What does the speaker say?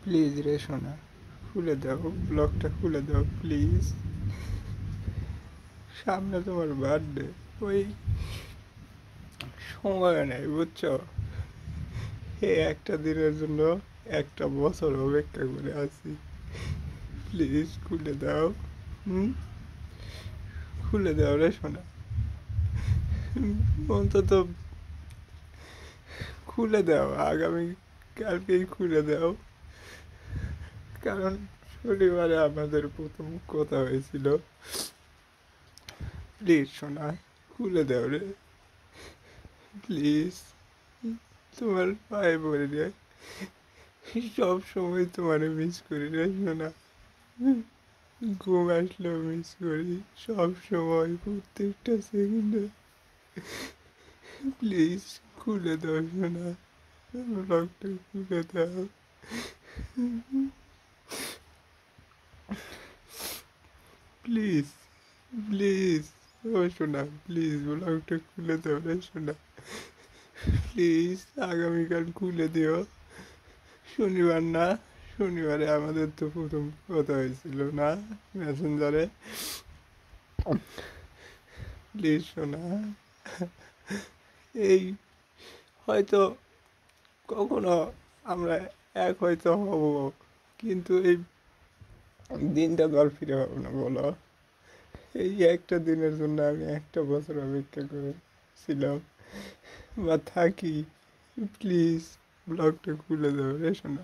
Please রে শোনা, খুলে দাও, ব্লগটা খুলে দাও প্লিজ। সামনে তোমার বার্থডে, ওই সময় নেই বুঝছো। এই একটা দিনের জন্য একটা বছর অপেক্ষা করে আছি। প্লিজ খুলে দাও। হুম, খুলে দাও রে শোনা, অন্তত খুলে দাও, আগামী কালকেই খুলে দাও। কারণ শনিবারে আমাদের প্রথম কথা হয়েছিল। প্লিজ শোনা, খুলে দাও রে প্লিজ। তোমার পায়ে পড়ে রে, সব সময় তোমার মিস করি রে শোনা। ঘুম আসলেও মিস করি, সব সময় প্রত্যেকটা সেকেন্ডে। প্লিজ খুলে দাও শোনা, ব্লগটা খুলে দাও প্লিজ। প্লিজ ও শোনা, প্লিজ ব্লগটা খুলে দাও রে শোনা। প্লিজ আগামীকাল খুলে দিও। শনিবার না, শনিবারে আমাদের তো প্রথম কথা হয়েছিল না মেসেঞ্জারে। প্লিজ শোনা, এই হয়তো কখনো আমরা এক হয়তো হব, কিন্তু এই দিনটা তো আর ফিরে পাবো না বলো। এই একটা দিনের জন্য আমি একটা বছর অপেক্ষা করেছিলাম বা থাকি। প্লিজ ব্লগটা খুলে দাও রে শোনা।